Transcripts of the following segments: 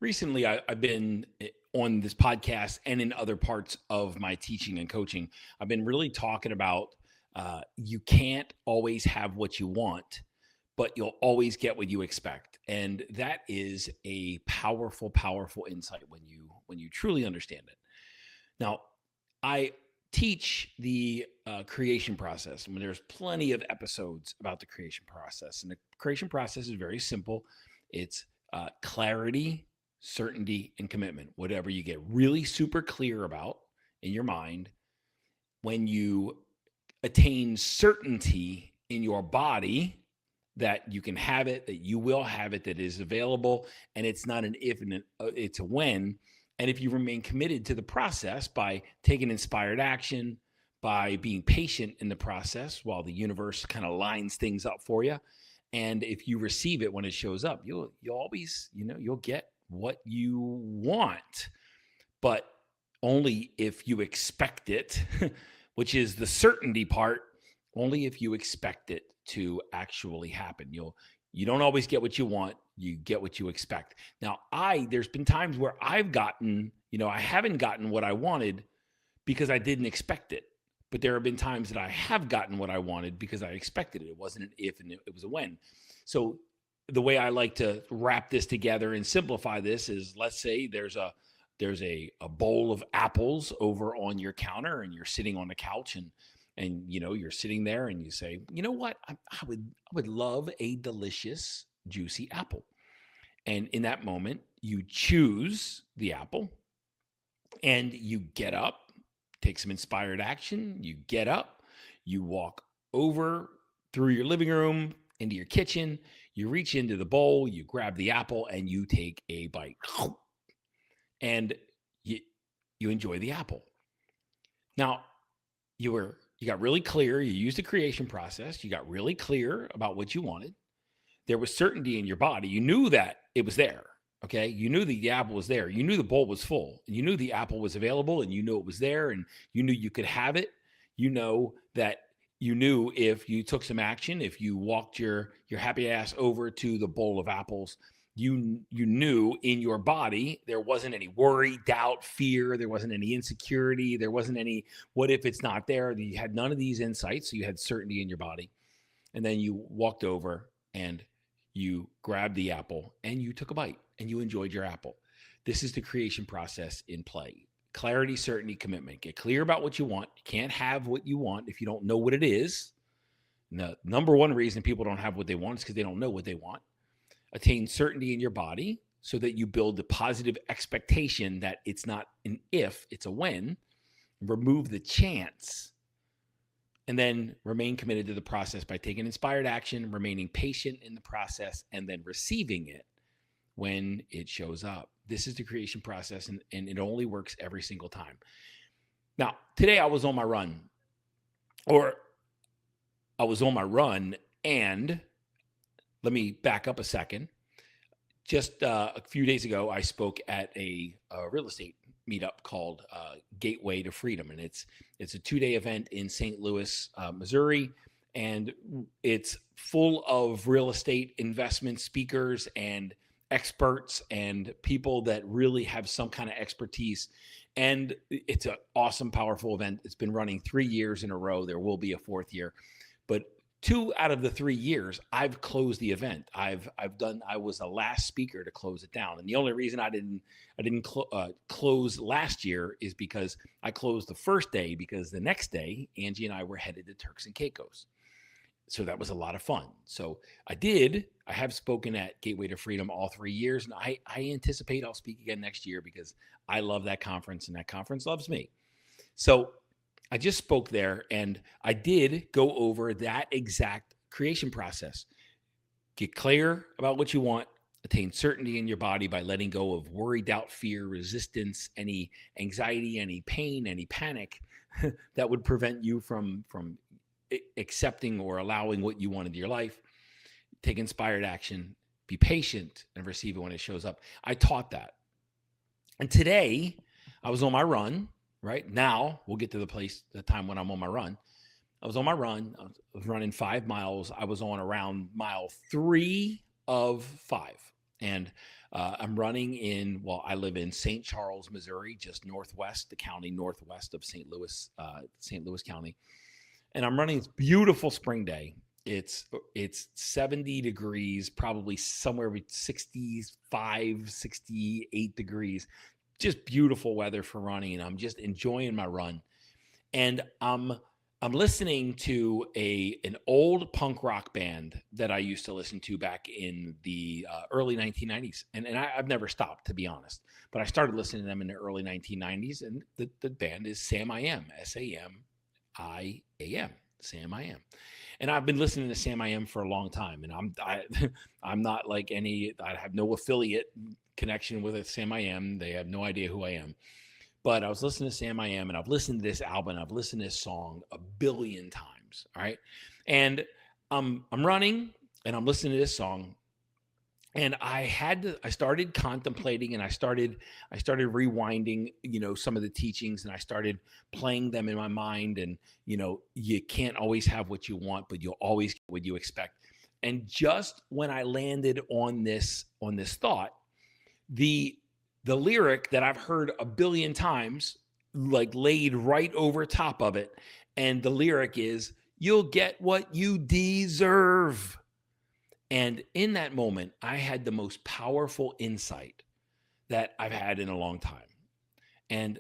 Recently, I've been on this podcast and in other parts of my teaching and coaching. I've been really talking about you can't always have what you want, but you'll always get what you expect, and that is a powerful, powerful insight when you truly understand it. Now, I teach the creation process. I mean, there's plenty of episodes about the creation process, and the creation process is very simple. It's clarity, certainty, and commitment. Whatever you get really super clear about in your mind, when you attain certainty in your body that you can have it, that you will have it, that is available, and it's not an if and it's a when. And if you remain committed to the process by taking inspired action, by being patient in the process while the universe kind of lines things up for you, and if you receive it when it shows up, you'll always, you'll get what you want, but only if you expect it, which is the certainty part. Only if you expect it to actually happen. You don't always get what you want, you get what you expect. Now, there's been times where I haven't gotten what I wanted because I didn't expect it. But there have been times that I have gotten what I wanted because I expected it. It wasn't an if, and it was a when. So the way I like to wrap this together and simplify this is, let's say there's a bowl of apples over on your counter, and you're sitting on the couch, and you're sitting there and you say, you know what, I would love a delicious juicy apple. And in that moment, you choose the apple, and you get up, take some inspired action. You get up, you walk over through your living room into your kitchen, you reach into the bowl, you grab the apple, and you take a bite. And you enjoy the apple. Now, you got really clear. You used the creation process. You got really clear about what you wanted. There was certainty in your body. You knew that it was there. Okay. You knew the apple was there. You knew the bowl was full. You knew the apple was available, and you knew it was there, and you knew you could have it. You know that you knew if you took some action, if you walked your happy ass over to the bowl of apples, you knew in your body there wasn't any worry, doubt, fear. There wasn't any insecurity. There wasn't any what if it's not there. You had none of these insights. So you had certainty in your body. And then you walked over and you grabbed the apple and you took a bite and you enjoyed your apple. This is the creation process in play. Clarity, certainty, commitment. Get clear about what you want. You can't have what you want if you don't know what it is. And the number one reason people don't have what they want is because they don't know what they want. Attain certainty in your body so that you build the positive expectation that it's not an if, it's a when. Remove the chance, and then remain committed to the process by taking inspired action, remaining patient in the process, and then receiving it when it shows up. This is the creation process, and it only works every single time. Now, today I was on my run, and let me back up a second. Just a few days ago, I spoke at a real estate meetup called Gateway to Freedom, and it's a 2-day event in St. Louis, Missouri, and it's full of real estate investment speakers and experts and people that really have some kind of expertise. And it's an awesome, powerful event. It's been running 3 years in a row. There will be a 4th year, but 2 out of the 3 years, I've closed the event. I was the last speaker to close it down. And the only reason I didn't close last year is because I closed the first day, because the next day, Angie and I were headed to Turks and Caicos. So that was a lot of fun. So I have spoken at Gateway to Freedom all 3 years. And I anticipate I'll speak again next year because I love that conference and that conference loves me. So I just spoke there, and I did go over that exact creation process. Get clear about what you want, attain certainty in your body by letting go of worry, doubt, fear, resistance, any anxiety, any pain, any panic that would prevent you from accepting or allowing what you want into your life. Take inspired action, be patient, and receive it when it shows up. I taught that. And today I was on my run. Right now, we'll get to the time when I'm on my run. I was on my run. I was running 5 miles. I was on around mile 3 of 5. And I'm running in, well, I live in St. Charles, Missouri, just northwest, the county northwest of St. Louis County. And I'm running this beautiful spring day. It's 70 degrees, probably somewhere between 65, 68 degrees. Just beautiful weather for running, and I'm just enjoying my run. And I'm listening to an old punk rock band that I used to listen to back in the early 1990s, and I've never stopped, to be honest. But I started listening to them in the early 1990s, and the band is Sam I Am, SAMIAM, Sam I Am. And I've been listening to Sam I Am for a long time, and I'm not like I have no affiliate connection with it. Sam I Am, they have no idea who I am. But I was listening to Sam I Am, and I've listened to this album, I've listened to this song a billion times. All right. And I'm running and I'm listening to this song. And I started contemplating, and I started rewinding, some of the teachings, and I started playing them in my mind. And, you can't always have what you want, but you'll always get what you expect. And just when I landed on this thought, the lyric that I've heard a billion times, like laid right over top of it. And the lyric is, "You'll get what you deserve." And in that moment, I had the most powerful insight that I've had in a long time. And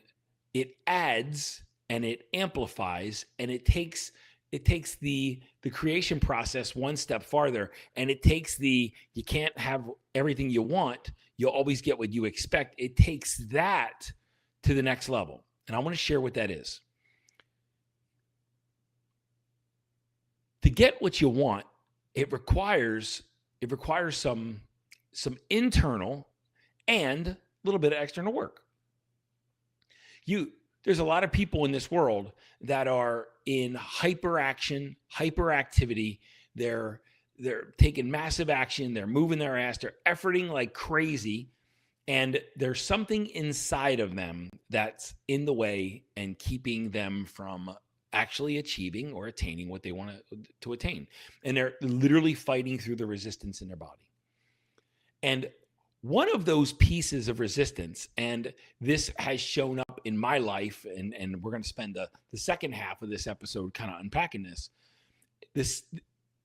it adds and it amplifies, and it takes the creation process one step farther, and it takes you can't have everything you want, you'll always get what you expect. It takes that to the next level. And I want to share what that is. To get what you want, it requires some internal and a little bit of external work. There's a lot of people in this world that are in hyperactivity. They're taking massive action. They're moving their ass. They're efforting like crazy. And there's something inside of them that's in the way and keeping them from actually achieving or attaining what they want to attain. And they're literally fighting through the resistance in their body. And one of those pieces of resistance, and this has shown up in my life, and we're going to spend the second half of this episode kind of unpacking this.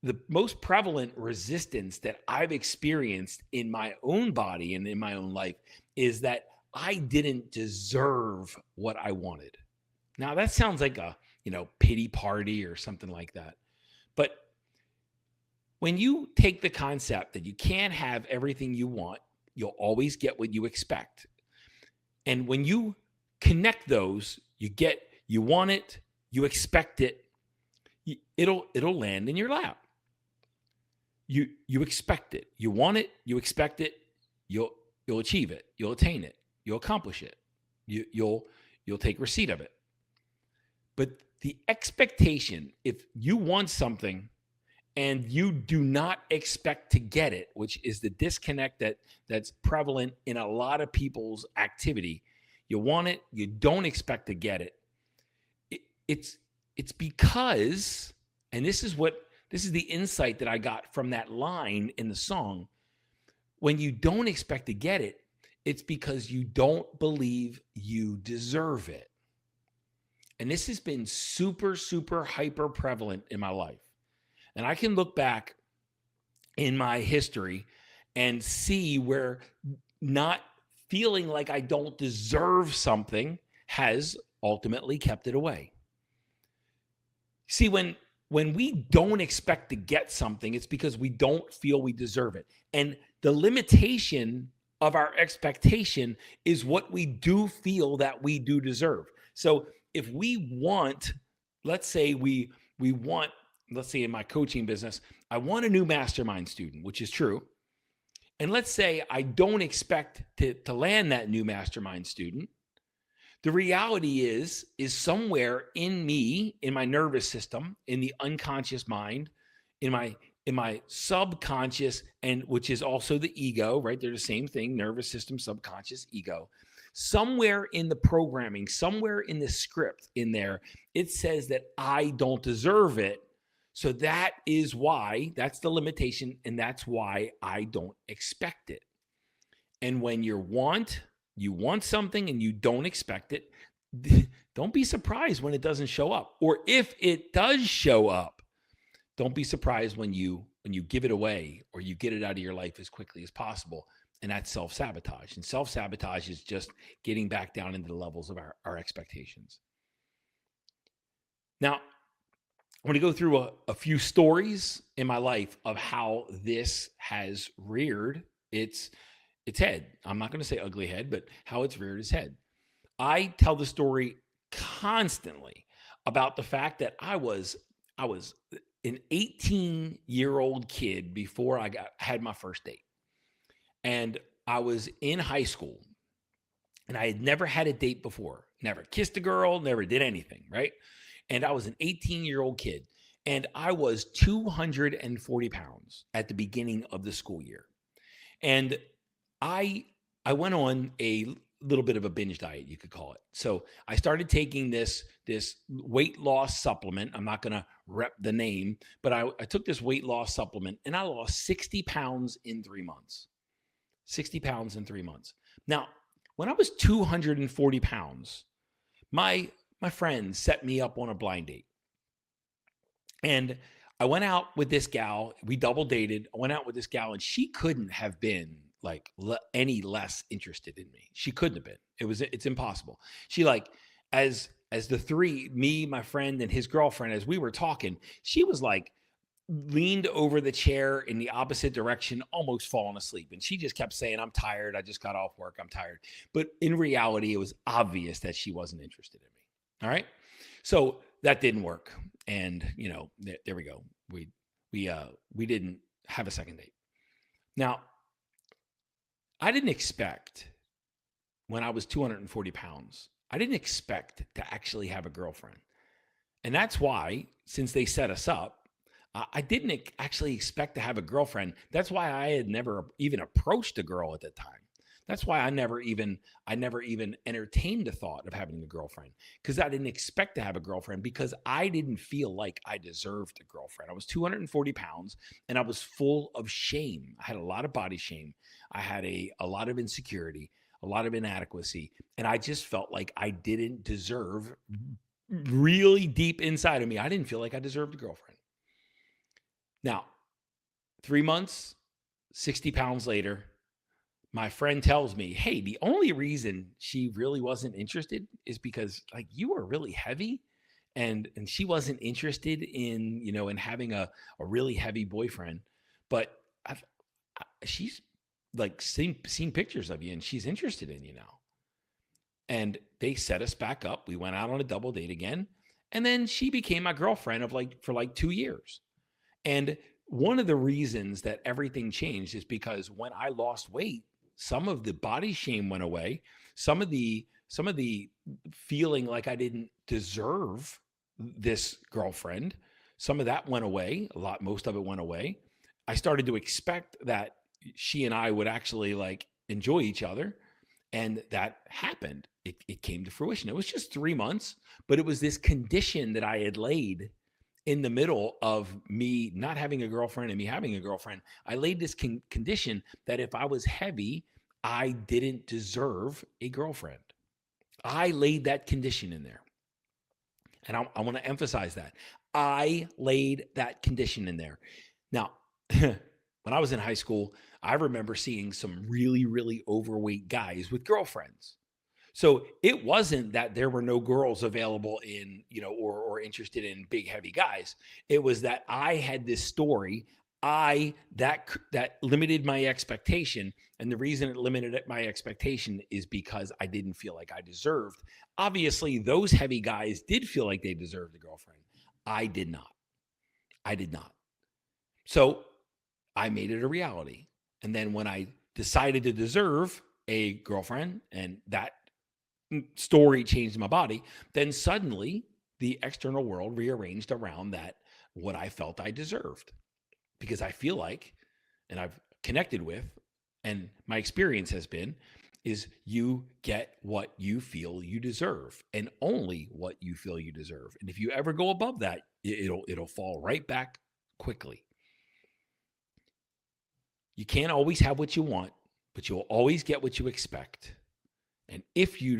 The most prevalent resistance that I've experienced in my own body and in my own life is that I didn't deserve what I wanted. Now that sounds like a, pity party or something like that. But when you take the concept that you can't have everything you want, you'll always get what you expect. And when you connect those, you want it, you expect it, it'll land in your lap. You expect it, you want it, you expect it, you'll achieve it, you'll attain it, you'll accomplish it, you'll take receipt of it. But the expectation, if you want something and you do not expect to get it, which is the disconnect that's prevalent in a lot of people's activity, you want it, you don't expect to get it. It's because, and this is the insight that I got from that line in the song. When you don't expect to get it, it's because you don't believe you deserve it. And this has been super, super hyper prevalent in my life. And I can look back in my history and see where not feeling like I don't deserve something has ultimately kept it away. See, when we don't expect to get something, it's because we don't feel we deserve it. And the limitation of our expectation is what we do feel that we do deserve. So if we want, let's say let's say in my coaching business, I want a new mastermind student, which is true. And let's say I don't expect to land that new mastermind student. The reality is somewhere in me, in my nervous system, in the unconscious mind, in my subconscious, and which is also the ego, right? They're the same thing, nervous system, subconscious, ego. Somewhere in the programming, somewhere in the script in there, it says that I don't deserve it. So that is why, that's the limitation, and that's why I don't expect it. And when you want something and you don't expect it, don't be surprised when it doesn't show up. Or if it does show up, don't be surprised when you give it away or you get it out of your life as quickly as possible. And that's self-sabotage. And self-sabotage is just getting back down into the levels of our expectations. Now, I want to go through a few stories in my life of how this has reared its head. I'm not going to say ugly head, but how it's reared its head. I tell the story constantly about the fact that I was an 18-year-old kid before I had my first date. And I was in high school and I had never had a date before, never kissed a girl, never did anything, right? And I was an 18-year-old kid and I was 240 pounds at the beginning of the school year. And I went on a little bit of a binge diet, you could call it. So I started taking this weight loss supplement. I'm not going to rep the name, but I took this weight loss supplement and I lost 60 pounds in 3 months. 60 pounds in 3 months. Now, when I was 240 pounds, my friends set me up on a blind date. And I went out with this gal. We double dated. I went out with this gal and she couldn't have been like any less interested in me. She couldn't have been. It's impossible. She like, as the three, me, my friend, and his girlfriend, as we were talking, she was like leaned over the chair in the opposite direction, almost falling asleep. And she just kept saying, I'm tired. I just got off work. I'm tired. But in reality, it was obvious that she wasn't interested in me. All right. So that didn't work. And there we go. We didn't have a second date. Now, I didn't expect, when I was 240 pounds, I didn't expect to actually have a girlfriend. And that's why, since they set us up, I didn't actually expect to have a girlfriend. That's why I had never even approached a girl at that time. That's why I never even entertained the thought of having a girlfriend, because I didn't expect to have a girlfriend, because I didn't feel like I deserved a girlfriend. I was 240 pounds and I was full of shame. I had a lot of body shame. I had a lot of insecurity, a lot of inadequacy. And I just felt like I didn't deserve, really deep inside of me, I didn't feel like I deserved a girlfriend. Now, 3 months, 60 pounds later, my friend tells me, hey, the only reason she really wasn't interested is because like you were really heavy and she wasn't interested in, in having a really heavy boyfriend. But she's like seen pictures of you and she's interested in you now. And they set us back up. We went out on a double date again. And then she became my girlfriend for 2 years. And one of the reasons that everything changed is because when I lost weight, some of the body shame went away. Some of the feeling like I didn't deserve this girlfriend, some of that went away. Most of it went away. I started to expect that she and I would actually like enjoy each other. And that happened. It came to fruition. It was just 3 months, but it was this condition that I had laid in the middle of me not having a girlfriend and me having a girlfriend. I laid this condition that if I was heavy, I didn't deserve a girlfriend. I laid that condition in there. And I want to emphasize that. I laid that condition in there. Now, when I was in high school, I remember seeing some really, really overweight guys with girlfriends. So it wasn't that there were no girls available in, or interested in big, heavy guys. It was that I had this story. That limited my expectation. And the reason it limited my expectation is because I didn't feel like I deserved. Obviously, those heavy guys did feel like they deserved a girlfriend. I did not. So I made it a reality. And then when I decided to deserve a girlfriend and that story changed my body, then suddenly the external world rearranged around that, what I felt I deserved. Because I feel like, and I've connected with, and my experience has been, is you get what you feel you deserve and only what you feel you deserve. And if you ever go above that, it'll fall right back quickly. You can't always have what you want, but you'll always get what you expect. And if you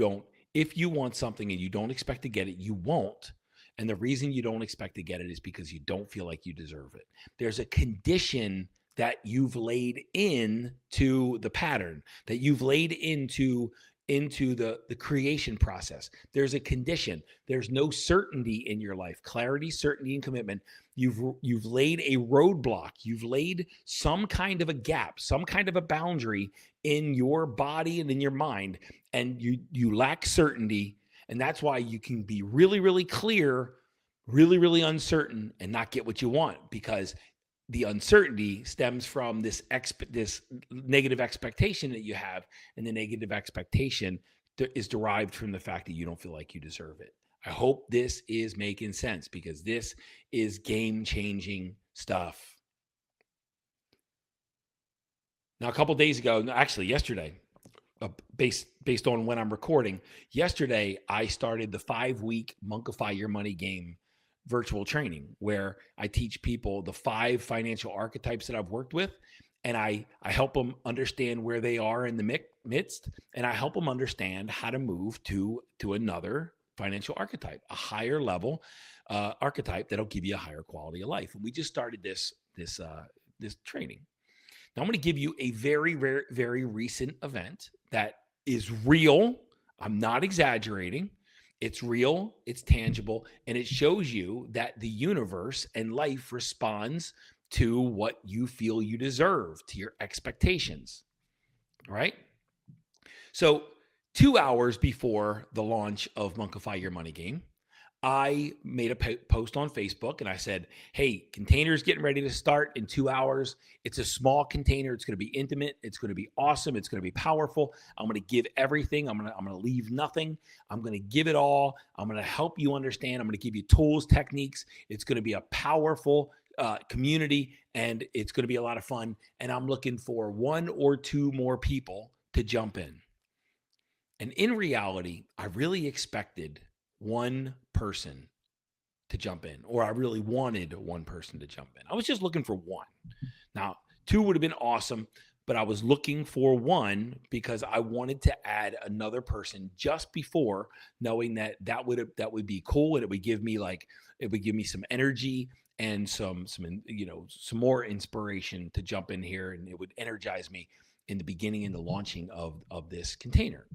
want something and you don't expect to get it, you won't. And the reason you don't expect to get it is because you don't feel like you deserve it. There's a condition that you've laid into the pattern, that you've laid into the creation process. There's a condition. There's no certainty in your life. Clarity, certainty, and commitment. You've laid a roadblock. You've laid some kind of a gap, some kind of a boundary in your body and in your mind, and you lack certainty. And that's why you can be really, really clear, really, really uncertain, and not get what you want, because the uncertainty stems from this negative expectation that you have, and the negative expectation is derived from the fact that you don't feel like you deserve it. I hope this is making sense, because this is game-changing stuff. Now, a couple days ago, actually yesterday, based on when I'm recording, yesterday I started the 5-week Monkify Your Money Game virtual training, where I teach people the 5 financial archetypes that I've worked with, and I help them understand where they are in the midst, and I help them understand how to move to another financial archetype, a higher level archetype that'll give you a higher quality of life. And we just started this training. Now I'm going to give you a very, very, very recent event that is real. I'm not exaggerating. It's real, it's tangible, and it shows you that the universe and life responds to what you feel you deserve, to your expectations, right? So 2 hours before the launch of Monkify Your Money Game, I made a post on Facebook, and I said, hey, container's getting ready to start in 2 hours. It's a small container. It's going to be intimate. It's going to be awesome. It's going to be powerful. I'm going to give everything. I'm going to leave nothing. I'm going to give it all. I'm going to help you understand. I'm going to give you tools, techniques. It's going to be a powerful community, and it's going to be a lot of fun. And I'm looking for 1 or 2 more people to jump in. And in reality, I really expected 1 person to jump in, or I really wanted 1 person to jump in. I was just looking for 1. Now, 2 would have been awesome, but I was looking for 1 because I wanted to add another person just before, knowing that would be cool, and it would give me some energy and some more inspiration to jump in here, and it would energize me in the beginning and the launching of this container.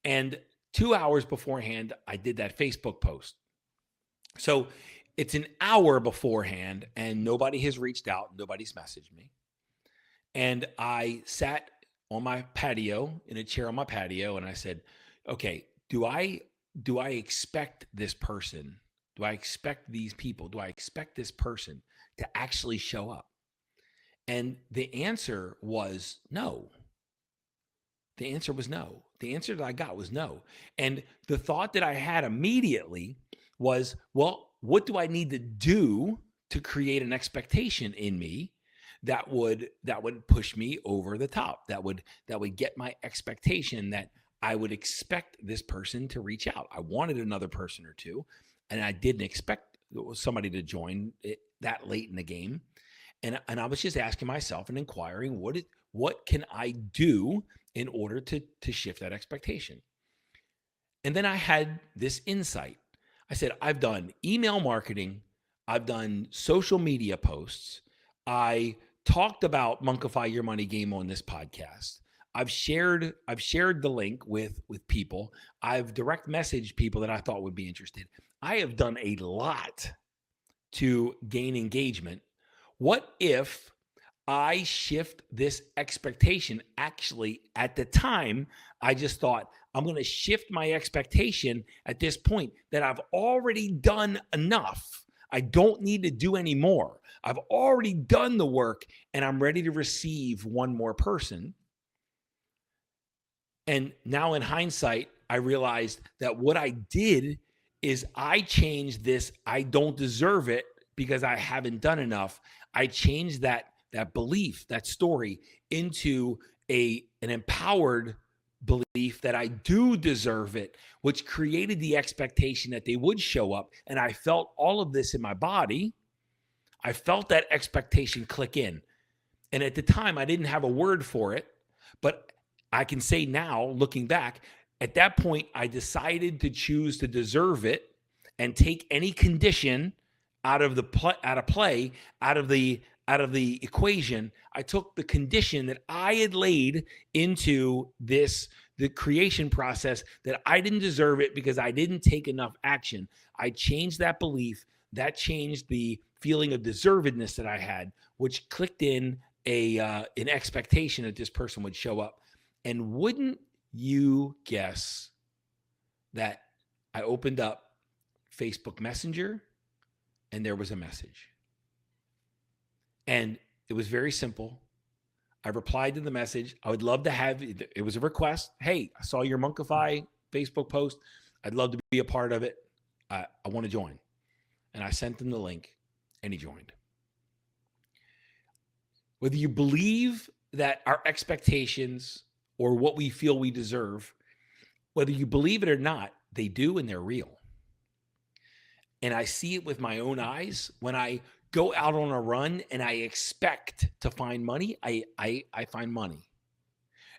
And 2 hours beforehand, I did that Facebook post. So it's an hour beforehand, and nobody has reached out. Nobody's messaged me. And I sat on my patio, in a chair on my patio, and I said, okay, do I expect this person? Do I expect these people? Do I expect this person to actually show up? And the answer was no. The answer was no. The answer that I got was no. And the thought that I had immediately was, well, what do I need to do to create an expectation in me that would push me over the top, that would get my expectation that I would expect this person to reach out. I wanted another person or 2, and I didn't expect somebody to join it that late in the game. And I was just asking myself and inquiring, what can I do in order to shift that expectation? And then I had this insight. I said, I've done email marketing. I've done social media posts. I talked about Monkify Your Money Game on this podcast. I've shared the link with people. I've direct messaged people that I thought would be interested. I have done a lot to gain engagement. What if I shift this expectation? Actually, at the time, I just thought, I'm going to shift my expectation at this point that I've already done enough. I don't need to do any more. I've already done the work, and I'm ready to receive 1 more person. And now in hindsight, I realized that what I did is I changed this, I don't deserve it because I haven't done enough. I changed that belief, that story, into an empowered belief that I do deserve it, which created the expectation that they would show up. And I felt all of this in my body. I felt that expectation click in. And at the time, I didn't have a word for it, But I can say now, looking back, at that point, I decided to choose to deserve it and take any condition out of the play, out of the equation. I took the condition that I had laid into the creation process, that I didn't deserve it because I didn't take enough action. I changed that belief. That changed the feeling of deservedness that I had, which clicked in an expectation that this person would show up. And wouldn't you guess that I opened up Facebook Messenger and there was a message. And it was very simple. I replied to the message. I would love to have, it was a request. Hey, I saw your Monkify Facebook post. I'd love to be a part of it. I want to join. And I sent him the link and he joined. Whether you believe that our expectations or what we feel we deserve, whether you believe it or not, they do, and they're real. And I see it with my own eyes. When I go out on a run and I expect to find money, I find money.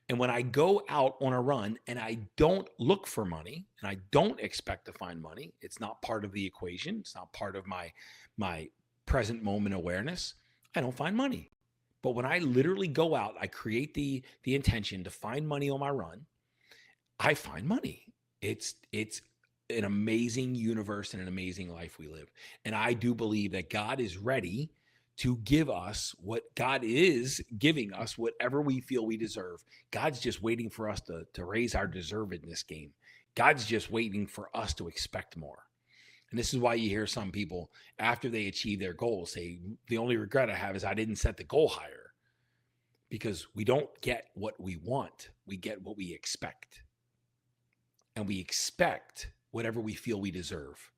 And when I go out on a run and I don't look for money and I don't expect to find money, it's not part of the equation. It's not part of my present moment awareness. I don't find money. But when I literally go out, I create the intention to find money on my run, I find money. It's an amazing universe and an amazing life we live. And I do believe that God is ready to give us what God is giving us, whatever we feel we deserve. God's just waiting for us to raise our deservedness game. God's just waiting for us to expect more. And this is why you hear some people, after they achieve their goals, say, the only regret I have is I didn't set the goal higher. Because we don't get what we want. We get what we expect. And we expect whatever we feel we deserve.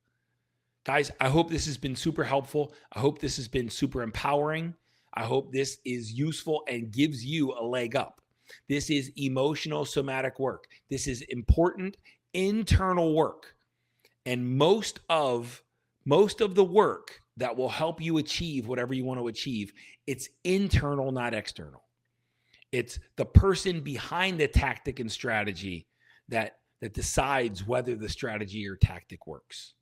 Guys, I hope this has been super helpful. I hope this has been super empowering. I hope this is useful and gives you a leg up. This is emotional somatic work. This is important internal work. And most of the work that will help you achieve whatever you want to achieve, it's internal, not external. It's the person behind the tactic and strategy that decides whether the strategy or tactic works.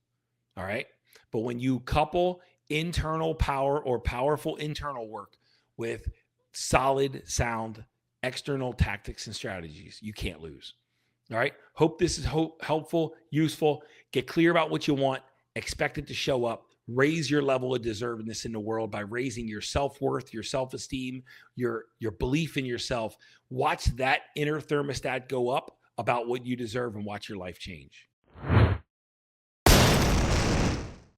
All right. But when you couple internal power or powerful internal work with solid, sound external tactics and strategies, you can't lose. All right. Hope this is helpful, useful. Get clear about what you want. Expect it to show up. Raise your level of deservedness in the world by raising your self-worth, your self-esteem, your belief in yourself. Watch that inner thermostat go up about what you deserve and watch your life change.